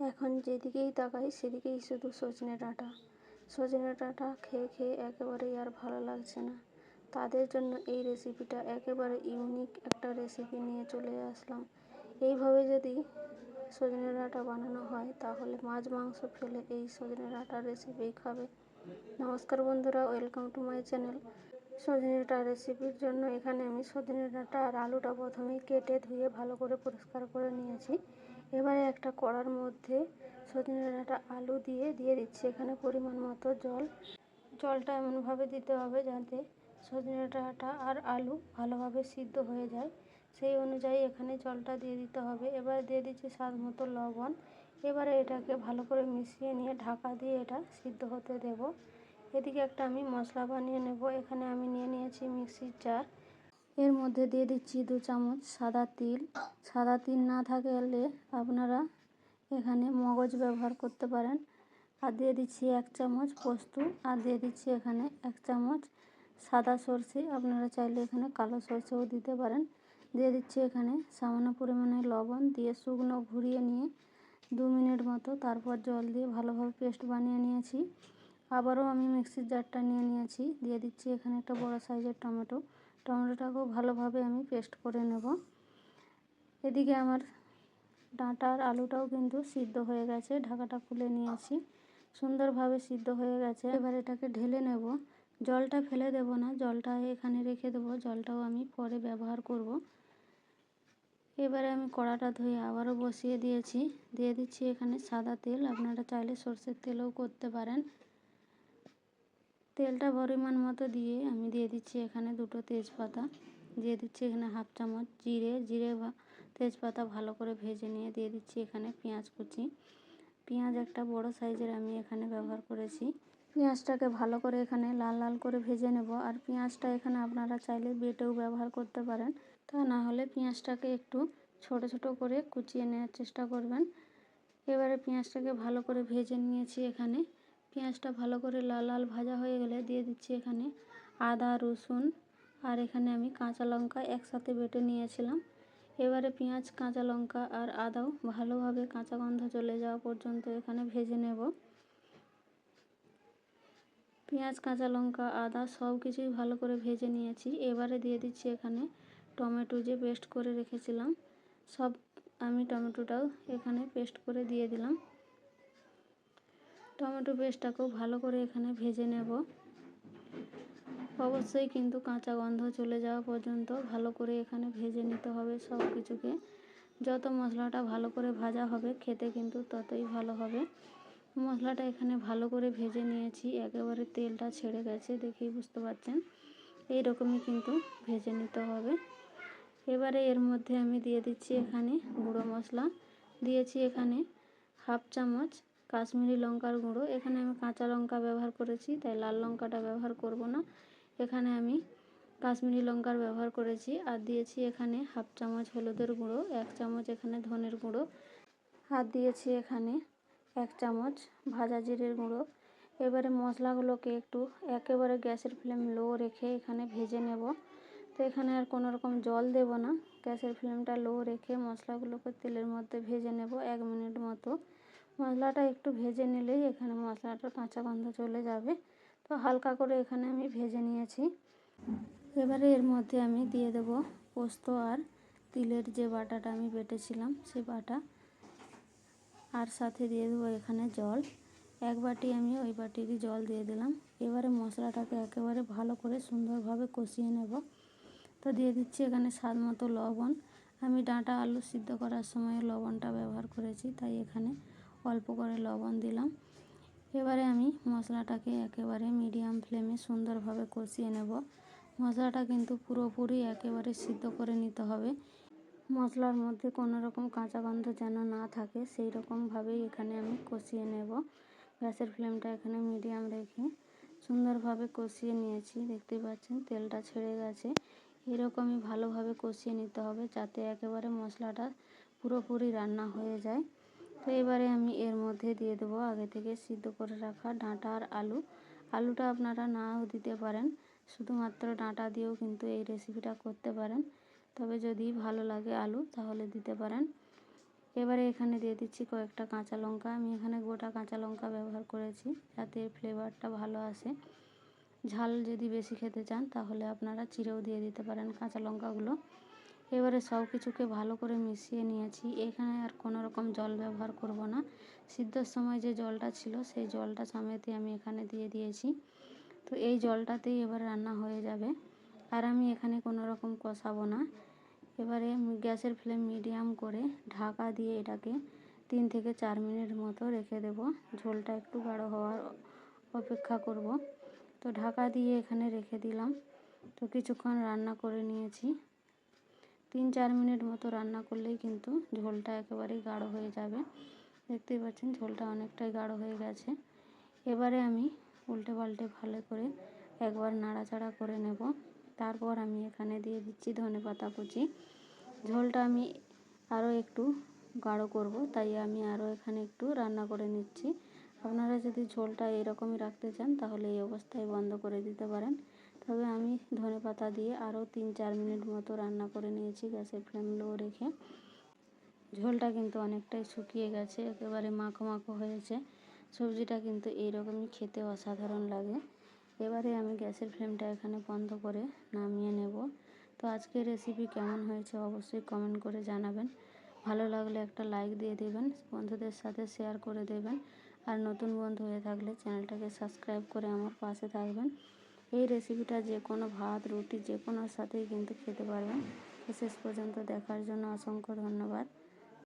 এখন যেদিকেই তাকাই সেদিকেই শুধু সজনে ডাঁটা। সজনে ডাঁটা খেয়ে খেয়ে একেবারেই আর ভালো লাগছে না। তাদের জন্য এই রেসিপিটা একেবারে ইউনিক একটা রেসিপি নিয়ে চলে আসলাম। এইভাবে যদি সজনে ডাঁটা বানানো হয় তাহলে মাছ মাংস ফেলে এই সজনে ডাঁটার রেসিপি খাবে। নমস্কার বন্ধুরা, ওয়েলকাম টু মাই চ্যানেল। সজনে ডাঁটা রেসিপির জন্য এখানে আমি সজনে ডাঁটা আর আলুটা প্রথমেই কেটে ধুয়ে ভালো করে পরিষ্কার করে নিয়েছি। এবারে একটা কড়ার মধ্যে সজনে ডাঁটা আলু দিয়ে দিচ্ছি এখানে পরিমাণ মতো জল। জলটা এমনভাবে দিতে হবে যাতে সজনে ডাঁটা আর আলু ভালোভাবে সিদ্ধ হয়ে যায়, সেই অনুযায়ী এখানে জলটা দিয়ে দিতে হবে। এবার দিয়ে দিচ্ছি স্বাদ মতো লবণ। এবারে এটাকে ভালো করে মিশিয়ে নিয়ে ঢাকা দিয়ে এটা সিদ্ধ হতে দেব। এদিকে একটা আমি মশলা বানিয়ে নেব। এখানে আমি নিয়ে নিয়েছি মিক্সির জার। এর মধ্যে দিয়ে দিচ্ছি 2 চামচ সাদা তিল। সাদা তিল না থাকলে আপনারা এখানে মগজ ব্যবহার করতে পারেন। আর দিয়ে দিচ্ছি 1 চামচ পোস্ত। আর দিয়ে দিচ্ছি এখানে 1 চামচ সাদা সর্ষে, আপনারা চাইলে এখানে কালো সর্ষেও দিতে পারেন। দিয়ে দিচ্ছি এখানে সামান্য পরিমাণে লবণ দিয়ে শুকনো ঘুরিয়ে নিয়ে 2 মিনিট মতো তারপর জল দিয়ে ভালোভাবে পেস্ট বানিয়ে নিয়েছি। আবারও আমি মিক্সির জারটা নিয়ে নিয়েছি। দিয়ে দিচ্ছি এখানে একটা বড় সাইজের টমেটোটাকেও ভালোভাবে আমি পেস্ট করে নেব। এদিকে আমার ডাঁটা আর আলুটাও কিন্তু সিদ্ধ হয়ে গেছে। ঢাকাটা খুলে নিয়েছি, সুন্দরভাবে সিদ্ধ হয়ে গেছে। এবার এটাকে ঢেলে নেব। জলটা ফেলে দেব না, জলটা এখানে রেখে দেব, জলটাও আমি পরে ব্যবহার করব। এবারে আমি কড়াটা ধুয়ে আবারও বসিয়ে দিয়েছি। দিয়ে দিচ্ছি এখানে সাদা তেল, আপনারা চাইলে সরষের তেলও করতে পারেন। তেলটা পরিমাণ মতো দিয়ে আমি দিয়ে দিচ্ছি এখানে 2টো তেজপাতা। দিয়ে দিচ্ছি এখানে 1/2 চামচ জিরে বা তেজপাতা ভালো করে ভেজে নিয়ে দিয়ে দিচ্ছি এখানে পেঁয়াজ কুচি। পেঁয়াজ একটা বড় সাইজের আমি এখানে ব্যবহার করেছি। পেঁয়াজটাকে ভালো করে এখানে লাল লাল করে ভেজে নেব। আর পেঁয়াজটা এখানে আপনারা চাইলে বেটেও ব্যবহার করতে পারেন, তা না হলে পেঁয়াজটাকে একটু ছোট ছোট করে কুচিয়ে নেওয়ার চেষ্টা করবেন। এবারে পেঁয়াজটাকে ভালো করে ভেজে নিয়েছি। এখানে পেঁয়াজটা ভালো করে লাল লাল ভাজা হয়ে গেলে দিয়ে দিচ্ছি এখানে আদা রসুন আর এখানে আমি কাঁচা লঙ্কা একসাথে বেটে নিয়েছিলাম। এবারে পেঁয়াজ কাঁচা লঙ্কা আর আদাও ভালোভাবে কাঁচা গন্ধ চলে যাওয়া পর্যন্ত এখানে ভেজে নেব। পেঁয়াজ কাঁচা লঙ্কা আদা সব কিছুই ভালো করে ভেজে নিয়েছি। এবারে দিয়ে দিচ্ছি এখানে টমেটো যে পেস্ট করে রেখেছিলাম, সব আমি টমেটোটাও এখানে পেস্ট করে দিয়ে দিলাম। টমেটো পেস্টটাকেও ভালো করে এখানে ভেজে নেব। অবশ্যই কিন্তু কাঁচা গন্ধ চলে যাওয়া পর্যন্ত ভালো করে এখানে ভেজে নিতে হবে সব কিছুকে। যত মশলাটা ভালো করে ভাজা হবে খেতে কিন্তু ততই ভালো হবে। মশলাটা এখানে ভালো করে ভেজে নিয়েছি, একেবারে তেলটা ছেড়ে গেছে, দেখেই বুঝতে পারছেন। এই রকমই কিন্তু ভেজে নিতে হবে। এবারে এর মধ্যে আমি দিয়ে দিচ্ছি এখানে গুঁড়ো মশলা। দিয়েছি এখানে 1/2 চামচ কাশ্মীরি লঙ্কার গুঁড়ো। এখানে আমি কাঁচা লঙ্কা ব্যবহার করেছি, তাই লাল লঙ্কাটা ব্যবহার করব না। এখানে আমি কাশ্মীরি লঙ্কার ব্যবহার করেছি। আর দিয়েছি এখানে 1/2 চামচ হলুদের গুঁড়ো, 1 চামচ এখানে ধনের গুঁড়ো, আর দিয়েছি এখানে 1 চামচ ভাজা জিরের গুঁড়ো। এবারে মশলাগুলোকে একটু একেবারে গ্যাসের ফ্লেম লো রেখে এখানে ভেজে নেব। তো এখানে আর কোনো রকম জল দেব না, গ্যাসের ফ্লেমটা লো রেখে মশলাগুলোকে তেলের মধ্যে ভেজে নেব 1 মিনিট মতো। মশলাটা একটু ভেজে নিলেই এখানে মশলাটার কাঁচা গন্ধ চলে যাবে। তো হালকা করে এখানে আমি ভেজে নিয়েছি। এবারে এর মধ্যে আমি দিয়ে দেব পোস্ত আর তিলের যে বাটাটা আমি বেটেছিলাম সেই বাটা, আর সাথে দিয়ে দেবো এখানে জল। 1 বাটি আমি ওই বাটিরই জল দিয়ে দিলাম। এবারে মশলাটাকে একেবারে ভালো করে সুন্দরভাবে কষিয়ে নেব। তো দিয়ে দিচ্ছি এখানে স্বাদ মতো লবণ। আমি ডাঁটা আলু সিদ্ধ করার সময় লবণটা ব্যবহার করেছি, তাই এখানে অল্প করে লবণ দিলাম। এবারে আমি মশলাটাকে একেবারে মিডিয়াম ফ্লেমে সুন্দরভাবে কষিয়ে নেব। মশলাটা কিন্তু পুরোপুরি একেবারে সিদ্ধ করে নিতে হবে। মশলার মধ্যে কোনো রকম কাঁচা গন্ধ যেন না থাকে, সেই রকমভাবেই এখানে আমি কষিয়ে নেব। গ্যাসের ফ্লেমটা এখানে মিডিয়াম রেখে সুন্দরভাবে কষিয়ে নিয়েছি। দেখতেই পাচ্ছেন তেলটা ছেড়ে গেছে। এরকমই ভালোভাবে কষিয়ে নিতে হবে যাতে একেবারে মশলাটা পুরোপুরি রান্না হয়ে যায়। তো এবারে আমি এর মধ্যে দিয়ে দেবো আগে থেকে সিদ্ধ করে রাখা ডাঁটা আর আলু। আলুটা আপনারা নাও দিতে পারেন, শুধুমাত্র ডাঁটা দিয়েও কিন্তু এই রেসিপিটা করতে পারেন। তবে যদি ভালো লাগে আলু তাহলে দিতে পারেন। এবারে এখানে দিয়ে দিচ্ছি কয়েকটা কাঁচা লঙ্কা। আমি এখানে গোটা কাঁচা লঙ্কা ব্যবহার করেছি যাতে ফ্লেভারটা ভালো আসে। ঝাল যদি বেশি খেতে চান তাহলে আপনারা চিড়েও দিয়ে দিতে পারেন কাঁচা লঙ্কাগুলো। এবারে সব কিছুকে ভালো করে মিশিয়ে নিয়েছি। এখানে আর কোনো রকম জল ব্যবহার করব না। সিদ্ধর সময় যে জলটা ছিল সেই জলটা সমেত আমি এখানে দিয়ে দিয়েছি। তো এই জলটাতেই এবার রান্না হয়ে যাবে, আর আমি এখানে কোনো রকম কষাবো না। এবারে গ্যাসের ফ্লেম মিডিয়াম করে ঢাকা দিয়ে এটাকে 3 থেকে 4 মিনিট মতো রেখে দেব। ঝোলটা একটু গাঢ় হওয়ার অপেক্ষা করব। তো ঢাকা দিয়ে এখানে রেখে দিলাম। তো কিছুক্ষণ রান্না করে নিয়েছি। 3-4 মিনিট মতো রান্না করলেই কিন্তু ঝোলটা একেবারেই গাঢ় হয়ে যাবে। দেখতেই পাচ্ছেন ঝোলটা অনেকটাই গাঢ় হয়ে গেছে। এবারে আমি উল্টে পাল্টে ভালো করে একবার নাড়াচাড়া করে নেব। তারপর আমি এখানে দিয়ে দিচ্ছি ধনেপাতা কুচি। ঝোলটা আমি আরও একটু গাঢ় করব, তাই আমি আরও এখানে একটু রান্না করে নিচ্ছি। আপনারা যদি ঝোলটা এরকমই রাখতে চান তাহলে এই অবস্থায় বন্ধ করে দিতে পারেন। তবে আমি ধনেপাতা দিয়ে আরও 3-4 মিনিট মতো রান্না করে নিয়েছি গ্যাসের ফ্লেম লো রেখে। ঝোলটা কিন্তু অনেকটাই শুকিয়ে গেছে, একেবারে মাখো মাখো হয়েছে। সবজিটা কিন্তু এইরকমই খেতে অসাধারণ লাগে। এবারে আমি গ্যাসের ফ্লেমটা এখানে বন্ধ করে নামিয়ে নেব। তো আজকের রেসিপি কেমন হয়েছে অবশ্যই কমেন্ট করে জানাবেন। ভালো লাগলে একটা লাইক দিয়ে দেবেন, বন্ধুদের সাথে শেয়ার করে দেবেন। আর নতুন বন্ধু হয়ে থাকলে চ্যানেলটাকে সাবস্ক্রাইব করে আমার পাশে থাকবেন। এই রেসিপিটা যে কোনো ভাত রুটি যে কোনোর সাথেই কিন্তু খেতে পারবেন। শেষ পর্যন্ত দেখার জন্য অসংখ্য ধন্যবাদ।